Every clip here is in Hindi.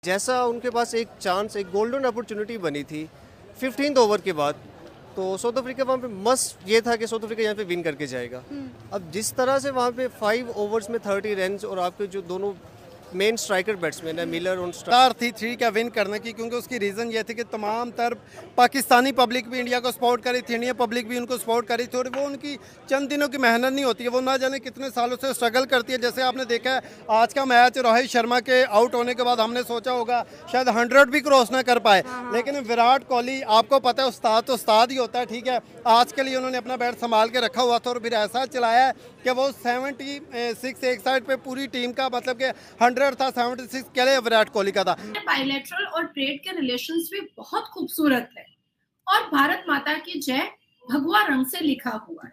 जैसा उनके पास एक चांस, एक गोल्डन अपॉर्चुनिटी बनी थी 15th ओवर के बाद, तो साउथ अफ्रीका वहाँ पे मस्ट ये था कि साउथ अफ्रीका यहाँ पे विन करके जाएगा। अब जिस तरह से वहाँ पे 5 ओवर्स में 30 रन और आपके जो दोनों मेन स्ट्राइकर बैट्समैन है मिलर और कार थी 3 का विन करने की, क्योंकि उसकी रीज़न ये थी कि तमाम तर पाकिस्तानी पब्लिक भी इंडिया को सपोर्ट करी थी, इंडियन पब्लिक भी उनको सपोर्ट करी थी, और वो उनकी चंद दिनों की मेहनत नहीं होती है, वो ना जाने कितने सालों से स्ट्रगल करती है। जैसे आपने देखा है आज का मैच, रोहित शर्मा के आउट होने के बाद हमने सोचा होगा शायद 100 भी क्रॉस ना कर पाए, लेकिन विराट कोहली, आपको पता है उस्ताद तो उस्ताद ही होता है, ठीक है, आज के लिए उन्होंने अपना बैट संभाल के रखा हुआ था और फिर ऐसा चलाया है कि वो 76 एक साइड पे पूरी टीम का, मतलब कि 100 था, 76 के लिए विराट कोहली का था। बायलैटरल और ट्रेड के रिलेशंस भी बहुत खूबसूरत है और भारत माता की जय भगवा रंग से लिखा हुआ है।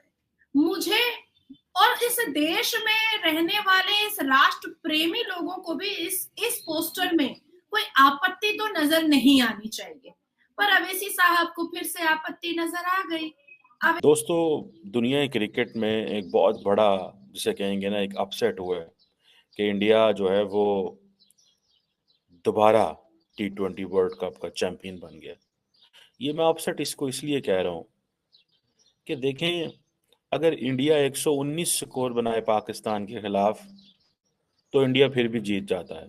मुझे और इस देश में रहने वाले इस राष्ट्र प्रेमी लोगों को भी इस पोस्टर में कोई आपत्ति तो नजर नहीं आनी चाहिए, पर अवैसी साहब को फिर से आपत्ति नजर आ गई। दोस्तों, दुनिया क्रिकेट में एक बहुत बड़ा, जिसे कहेंगे ना, एक अपसेट हुआ है कि इंडिया जो है वो दोबारा T20 वर्ल्ड कप का चैंपियन बन गया। ये मैं अपसेट इसको इसलिए कह रहा हूँ कि देखें, अगर इंडिया 119 स्कोर बनाए पाकिस्तान के खिलाफ तो इंडिया फिर भी जीत जाता है।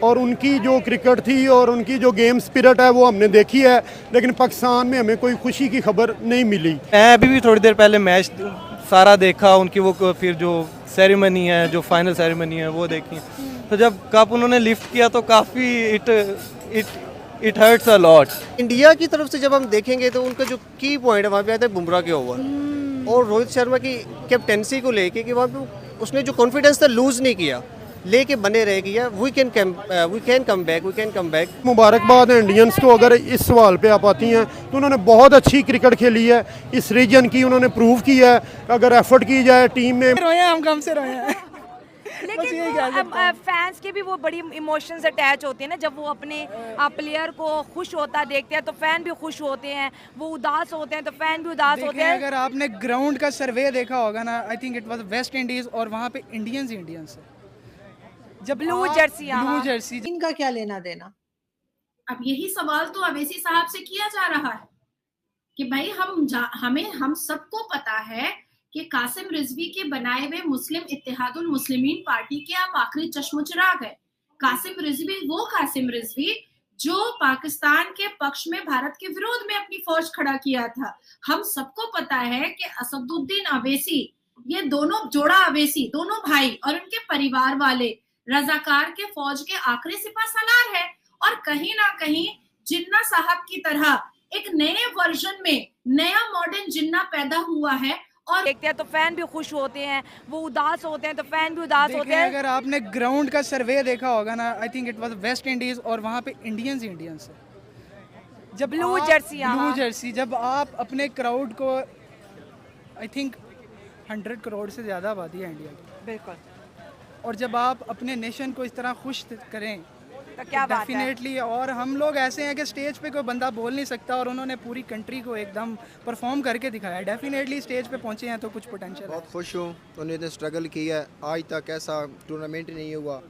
और उनकी जो क्रिकेट थी और उनकी जो गेम स्पिरिट है वो हमने देखी है, लेकिन पाकिस्तान में हमें कोई खुशी की खबर नहीं मिली। मैं अभी भी थोड़ी देर पहले मैच सारा देखा, उनकी वो फिर जो सेरेमनी है, जो फाइनल सेरेमनी है वो देखी, तो जब कप उन्होंने लिफ्ट किया तो काफ़ी it hurts a lot. India की तरफ से जब हम देखेंगे तो उनका जो की पॉइंट है वहाँ पे आता है बुमराह के ओवर और रोहित शर्मा की कैप्टेंसी को लेके कि वहाँ पे उसने जो कॉन्फिडेंस था लूज नहीं किया, लेके बने रहे कि यार वी कैन कम बैक। मुबारकबाद है इंडियंस को, अगर इस सवाल पे आप आती हैं तो उन्होंने बहुत अच्छी क्रिकेट खेली है, इस रीजन की उन्होंने प्रूव किया है। अगर एफर्ट की जाए टीम में, रोए हम कम से रोए हैं। लेकिन फैंस के भी वो बड़ी इमोशंस अटैच होते हैं ना, जब वो अपने प्लेयर को खुश होता देखते हैं तो फैन भी खुश होते हैं, वो उदास होते हैं तो फैन भी उदास होते हैं। अगर आपने ग्राउंड का सर्वे देखा होगा ना, I think it was West Indies और वहाँ पे इंडियंस है, जब ब्लू जर्सी इनका क्या लेना देना। अब यही सवाल तो अवैसी साहब से किया जा रहा है कि भाई हम सबको पता है कि कासिम रिजवी के बनाए हुए मुस्लिम इत्तेहादुल मुस्लिमीन पार्टी के आप आखिरी चश्मचिराग है। कासिम रिजवी जो पाकिस्तान के पक्ष में भारत के विरोध में अपनी फौज खड़ा किया था। हम सबको पता है कि असदुद्दीन अवैसी, ये दोनों जोड़ा अवैसी, दोनों भाई और उनके परिवार वाले रजाकार के फौज के आखिरी सिपह सालार है, और कहीं ना कहीं जिन्ना साहब की तरह एक नए वर्जन में नया मॉडर्न जिन्ना पैदा हुआ है और देखते हैं तो फैन भी खुश होते हैं, वो उदास होते हैं तो फैन भी उदास होते हैं। अगर आपने ग्राउंड का सर्वे देखा होगा ना, I think it was West Indies और वहाँ पे इंडियंस है, जब ब्लू जर्सी जब आप अपने क्राउड को, आई थिंक 100 करोड़ से ज़्यादा आबादी है इंडिया की, बिल्कुल, और जब आप अपने नेशन को इस तरह खुश करें तो क्या बात है। डेफिनेटली। और हम लोग ऐसे हैं कि स्टेज पे कोई बंदा बोल नहीं सकता और उन्होंने पूरी कंट्री को एकदम परफॉर्म करके दिखाया। डेफिनेटली स्टेज पे पहुंचे हैं तो कुछ पोटेंशियल है। बहुत खुश हूँ, उन्होंने स्ट्रगल किया है, आज तक ऐसा टूर्नामेंट ही नहीं हुआ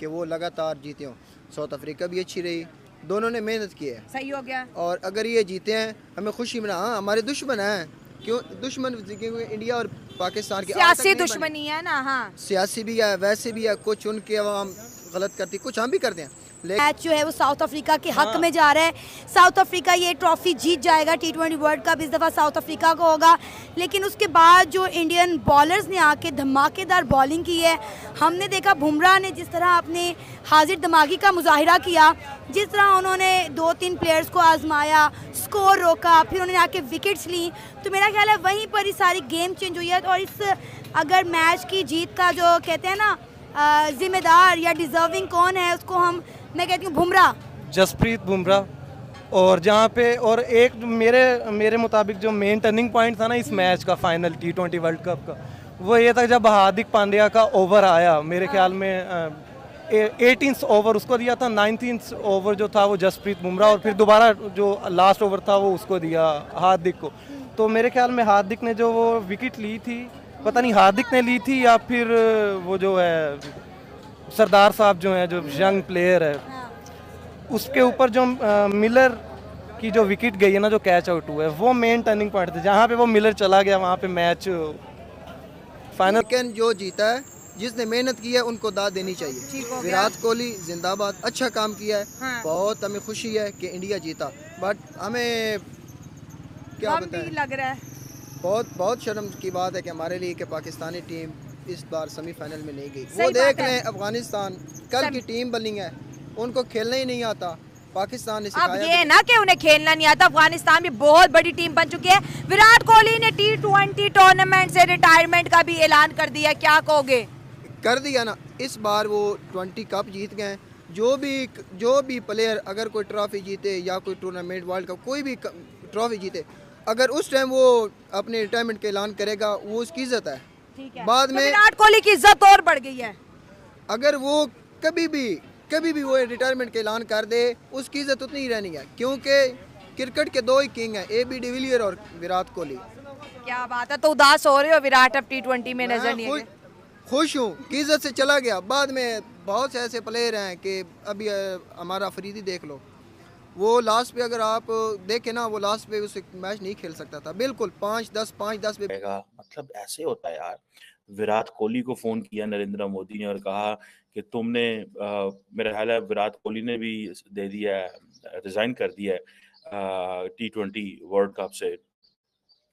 कि वो लगातार जीते हों। साउथ अफ्रीका भी अच्छी रही, दोनों ने मेहनत की है, सही हो गया। और अगर ये जीते हैं हमें खुशी मिला। हाँ, हमारे दुश्मन हैं, क्यों दुश्मन, क्योंकि इंडिया और पाकिस्तान की सियासी दुश्मनी है ना। हाँ, सियासी भी है, वैसे भी है, कुछ उनके अवाम गलत करती, कुछ हम भी करते हैं। मैच जो है वो साउथ अफ्रीका के हक में जा रहा है। साउथ अफ्रीका ये ट्रॉफी जीत जाएगा, T20 वर्ल्ड कप इस दफ़ा साउथ अफ्रीका को होगा। लेकिन उसके बाद जो इंडियन बॉलर्स ने आके धमाकेदार बॉलिंग की है, हमने देखा बुमराह ने जिस तरह अपने हाजिर दिमागी का मुजाहिरा किया, जिस तरह उन्होंने 2-3 प्लेयर्स को आजमाया, स्कोर रोका, फिर उन्होंने आके विकेट्स ली, तो मेरा ख्याल है वहीं पर ही सारी गेम चेंज हुई है। और इस अगर मैच की जीत का जो कहते हैं ना जिम्मेदार या डिजर्विंग कौन है, उसको मैं कहती हूँ बुमराह, जसप्रीत बुमराह। और जहाँ पे और एक मेरे मुताबिक जो मेन टर्निंग पॉइंट था ना इस मैच का, फाइनल T20 वर्ल्ड कप का, वो ये था जब हार्दिक पांड्या का ओवर आया। मेरे ख्याल में 18th ओवर उसको दिया था, 19th ओवर जो था वो जसप्रीत बुमराह, और फिर दोबारा जो लास्ट ओवर था वो उसको दिया हार्दिक को। तो मेरे ख्याल में हार्दिक ने जो वो विकेट ली थी, पता नहीं हार्दिक ने ली थी या फिर वो जो है सरदार साहब जो हैं, जो यंग प्लेयर है, उसके ऊपर जो मिलर की जो विकेट गई है ना, जो कैच आउट हुआ है, वो मेन टर्निंग पॉइंट था। जहाँ पे वो मिलर चला गया वहाँ पे मैच फाइनल। लेकिन जो जीता है, जिसने मेहनत की है, उनको दाद देनी चाहिए। विराट कोहली जिंदाबाद, अच्छा काम किया है। हाँ। बहुत हमें खुशी है कि इंडिया जीता, बट हमें क्या गम भी बताएं, लग रहा है। बहुत बहुत शर्म की बात है कि हमारे लिए कि पाकिस्तानी टीम इस बार सेमीफाइनल में नहीं गई। सही वो देख बात है। लें अफगानिस्तान, कल की टीम बनी है, उनको खेलना ही नहीं आता। पाकिस्तान ने अब सिखाया ये ना कि उन्हें खेलना नहीं आता, अफगानिस्तान भी बहुत बड़ी टीम बन चुकी है। विराट कोहली ने T20 टूर्नामेंट से रिटायरमेंट का भी ऐलान कर दिया, क्या कहोगे? कर दिया ना, इस बार वो 20 कप जीत गए। जो भी प्लेयर अगर कोई ट्रॉफी जीते या कोई टूर्नामेंट, वर्ल्ड कप, कोई भी ट्रॉफी जीते, अगर उस टाइम वो अपने रिटायरमेंट का ऐलान करेगा, वो उसकी इज्जत है। ठीक है। बाद तो में विराट कोहली की इज्जत और बढ़ गई है। अगर वो कभी भी वो रिटायरमेंट का ऐलान कर दे, उसकी इज्जत उतनी ही रहनी है, क्योंकि क्रिकेट के दो ही किंग हैं, AB डिविलियर और विराट कोहली। क्या बात है, तो उदास हो रहे हो? विराट अब T20 में नजर नहीं है। खुश हूँ कि इज्जत से चला गया। बाद में बहुत से ऐसे प्लेयर हैं कि अभी हमारा अफरीदी देख लो, वो लास्ट पे अगर आप देखें ना, वो लास्ट पे उस मैच नहीं खेल सकता था, बिल्कुल 5-10 पे। मतलब ऐसे होता है यार। विराट कोहली को फोन किया नरेंद्र मोदी ने और कहा कि तुमने मेरा ख्याल है विराट कोहली ने भी दे दिया है, रिजाइन कर दिया है T20 वर्ल्ड कप से।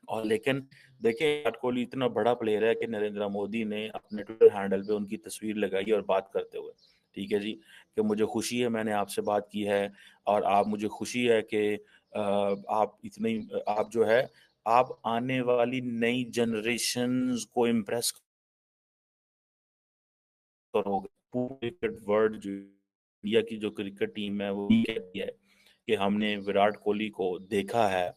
और लेकिन देखिए विराट कोहली इतना बड़ा प्लेयर है कि नरेंद्र मोदी ने अपने ट्विटर हैंडल पे उनकी तस्वीर लगाई और बात करते हुए, ठीक है जी, कि मुझे खुशी है मैंने आपसे बात की है और आप मुझे खुशी है कि आप इतनी आप जो है आप आने वाली नई जनरेशन्स को इम्प्रेस करोगे। पूरे क्रिकेट वर्ल्ड जो इंडिया की जो क्रिकेट टीम है वो ये कहती है कि हमने विराट कोहली को देखा है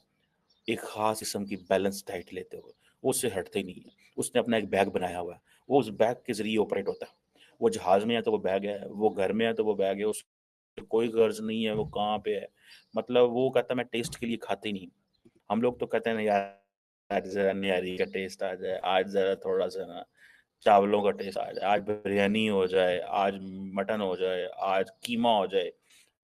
एक खास किस्म की बैलेंस डाइट लेते हुए, वो उससे हटते ही नहीं है। उसने अपना एक बैग बनाया हुआ है, वो उस बैग के जरिए ऑपरेट होता है। वो जहाज में है तो वो बैग है, वो घर में है तो वो बैग है, उसको कोई गर्ज नहीं है वो कहाँ पे है। मतलब वो कहता है मैं टेस्ट के लिए खाते ही नहीं। हम लोग तो कहते हैं ना यार जरा निहारी का टेस्ट आ जाए, आज जरा थोड़ा सा ना चावलों का टेस्ट आ जाए, आज बिरयानी हो जाए, आज मटन हो जाए, आज कीमा हो जाए,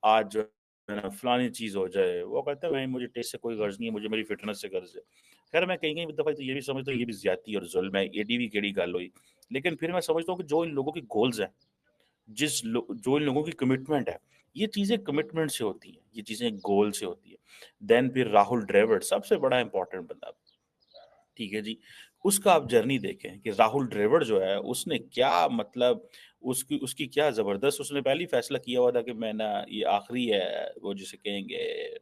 आज जो है ना फलानी चीज़ हो जाए। वो कहते हैं भाई मुझे टेस्ट से कोई गर्ज नहीं है, मुझे मेरी फिटनेस से गर्ज है। खैर मैं कहीं कहीं दफ़ा तो ये भी समझता हूँ ये भी ज्यादती और जुल्म है, एडी भी केड़ी गल हुई। लेकिन फिर मैं समझता हूँ कि जो इन लोगों की गोल्स हैं, जो इन लोगों की कमिटमेंट है, ये चीज़ें कमिटमेंट से होती हैं, ये चीज़ें गोल से होती है। देन फिर राहुल द्रविड़ सबसे बड़ा इंपॉर्टेंट बंदा, ठीक है जी, उसका आप जर्नी देखें कि राहुल द्रविड़ जो है उसने क्या मतलब उसकी उसकी क्या जबरदस्त, उसने पहले ही फैसला किया हुआ था कि मैं ना ये आखिरी है वो जिसे कहेंगे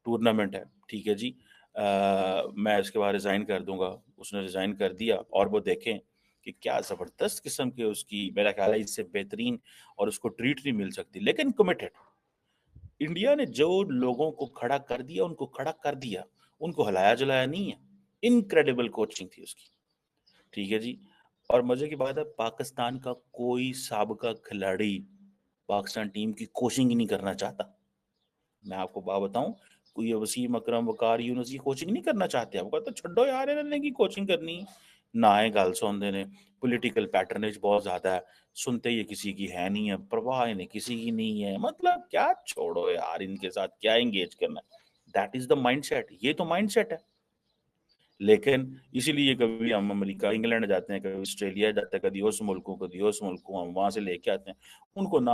टूर्नामेंट है, ठीक है जी, मैं इसके बाद रिजाइन कर दूंगा। उसने रिजाइन कर दिया और वो देखें कि क्या जबरदस्त किस्म के उसकी, मेरा ख्याल है इससे बेहतरीन और उसको ट्रीट नहीं मिल सकती, लेकिन कमिटेड। इंडिया ने जो लोगों को खड़ा कर दिया उनको खड़ा कर दिया, उनको हिलाया जलाया नहीं है। इनक्रेडिबल कोचिंग थी उसकी, ठीक है जी। और मजे की बात है पाकिस्तान का कोई साबका खिलाड़ी पाकिस्तान टीम की कोचिंग ही नहीं करना चाहता। मैं आपको बात बताऊं, कोई ये वसीम अकरम वकार यूनुस की कोचिंग नहीं करना चाहते। आपको कहता छड्डो यार इन्होंने की कोचिंग करनी ना है, गल सुनते ने पॉलिटिकल पैटर्नेज बहुत ज्यादा है, सुनते ये किसी की है नहीं है, परवाह इन्हें किसी की नहीं है। मतलब क्या छोड़ो यार, इनके साथ क्या एंगेज करना। दैट इज द माइंडसेट, ये तो माइंडसेट है। लेकिन इसीलिए कभी हम अमेरिका इंग्लैंड जाते हैं, कभी ऑस्ट्रेलिया जाते हैं, कभी उस मुल्कों हम वहां से लेके आते हैं उनको ना